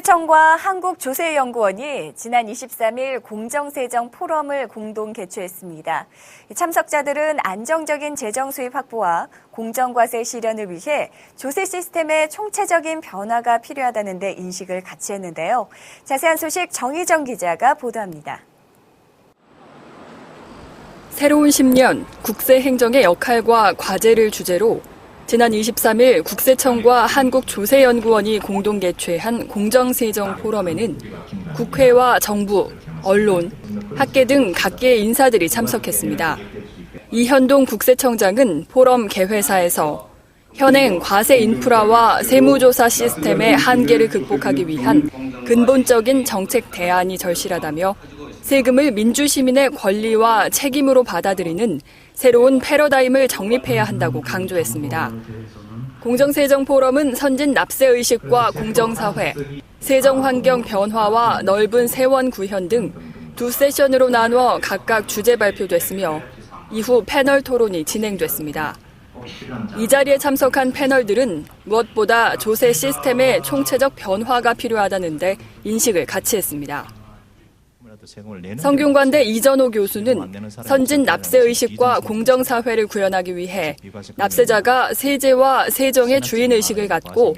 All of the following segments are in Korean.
국세청과 한국조세연구원이 지난 23일 공정세정 포럼을 공동 개최했습니다. 참석자들은 안정적인 재정 수입 확보와 공정과세 실현을 위해 조세 시스템의 총체적인 변화가 필요하다는 데 인식을 같이 했는데요. 자세한 소식 정희정 기자가 보도합니다. 새로운 10년 국세 행정의 역할과 과제를 주제로 지난 23일 국세청과 한국조세연구원이 공동 개최한 공정세정 포럼에는 국회와 정부, 언론, 학계 등 각계의 인사들이 참석했습니다. 이현동 국세청장은 포럼 개회사에서 현행 과세 인프라와 세무조사 시스템의 한계를 극복하기 위한 근본적인 정책 대안이 절실하다며 세금을 민주시민의 권리와 책임으로 받아들이는 새로운 패러다임을 정립해야 한다고 강조했습니다. 공정세정 포럼은 선진 납세의식과 공정사회, 세정환경 변화와 넓은 세원 구현 등 두 세션으로 나누어 각각 주제 발표됐으며 이후 패널 토론이 진행됐습니다. 이 자리에 참석한 패널들은 무엇보다 조세 시스템의 총체적 변화가 필요하다는데 인식을 같이 했습니다. 성균관대 이전호 교수는 선진 납세의식과 공정사회를 구현하기 위해 납세자가 세제와 세정의 주인의식을 갖고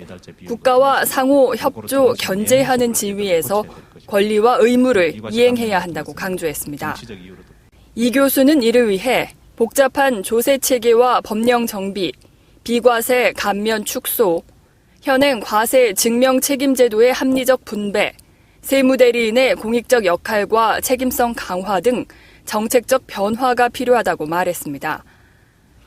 국가와 상호 협조, 견제하는 지위에서 권리와 의무를 이행해야 한다고 강조했습니다. 이 교수는 이를 위해 복잡한 조세체계와 법령 정비, 비과세 감면 축소, 현행 과세 증명책임제도의 합리적 분배, 세무대리인의 공익적 역할과 책임성 강화 등 정책적 변화가 필요하다고 말했습니다.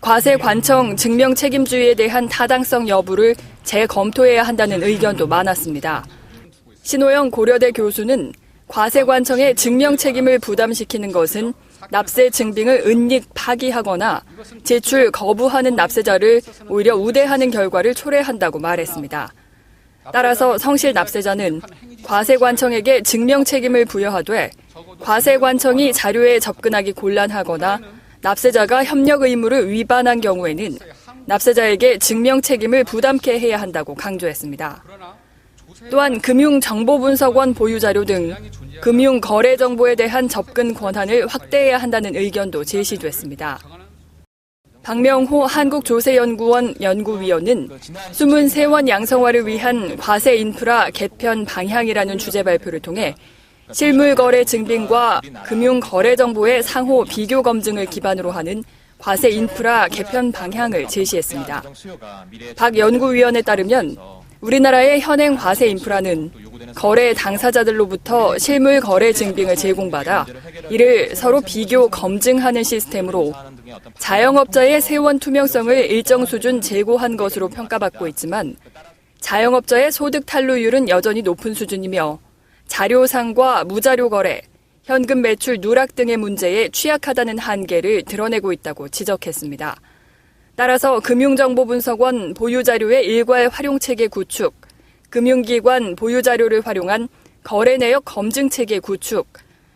과세관청 증명책임주의에 대한 타당성 여부를 재검토해야 한다는 의견도 많았습니다. 신호영 고려대 교수는 과세관청의 증명책임을 부담시키는 것은 납세 증빙을 은닉 파기하거나 제출 거부하는 납세자를 오히려 우대하는 결과를 초래한다고 말했습니다. 따라서 성실 납세자는 과세관청에게 증명 책임을 부여하되 과세관청이 자료에 접근하기 곤란하거나 납세자가 협력 의무를 위반한 경우에는 납세자에게 증명 책임을 부담케 해야 한다고 강조했습니다. 또한 금융정보분석원 보유자료 등 금융거래정보에 대한 접근 권한을 확대해야 한다는 의견도 제시됐습니다. 박명호 한국조세연구원 연구위원은 숨은 세원 양성화를 위한 과세 인프라 개편 방향이라는 주제 발표를 통해 실물거래 증빙과 금융거래 정보의 상호 비교 검증을 기반으로 하는 과세 인프라 개편 방향을 제시했습니다. 박 연구위원에 따르면 우리나라의 현행 과세 인프라는 거래 당사자들로부터 실물 거래 증빙을 제공받아 이를 서로 비교 검증하는 시스템으로 자영업자의 세원 투명성을 일정 수준 제고한 것으로 평가받고 있지만 자영업자의 소득 탈루율은 여전히 높은 수준이며 자료상과 무자료 거래, 현금 매출 누락 등의 문제에 취약하다는 한계를 드러내고 있다고 지적했습니다. 따라서 금융정보분석원 보유자료의 일괄 활용체계 구축, 금융기관 보유자료를 활용한 거래 내역 검증체계 구축,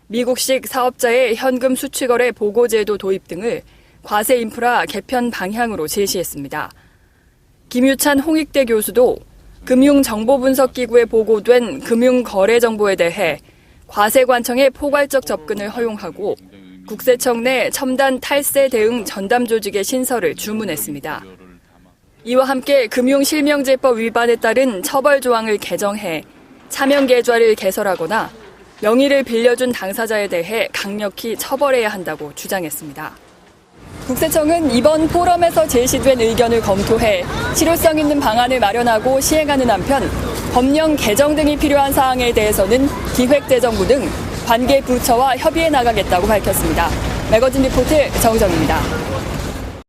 미국식 사업자의 현금 수취거래 보고제도 도입 등을 과세 인프라 개편 방향으로 제시했습니다. 김유찬 홍익대 교수도 금융정보분석기구에 보고된 금융거래정보에 대해 과세관청의 포괄적 접근을 허용하고 국세청 내 첨단 탈세 대응 전담 조직의 신설을 주문했습니다. 이와 함께 금융실명제법 위반에 따른 처벌 조항을 개정해 차명계좌를 개설하거나 명의를 빌려준 당사자에 대해 강력히 처벌해야 한다고 주장했습니다. 국세청은 이번 포럼에서 제시된 의견을 검토해 실효성 있는 방안을 마련하고 시행하는 한편 법령 개정 등이 필요한 사항에 대해서는 기획재정부 등 관계 부처와 협의해 나가겠다고 밝혔습니다. 매거진 리포트 정정입니다.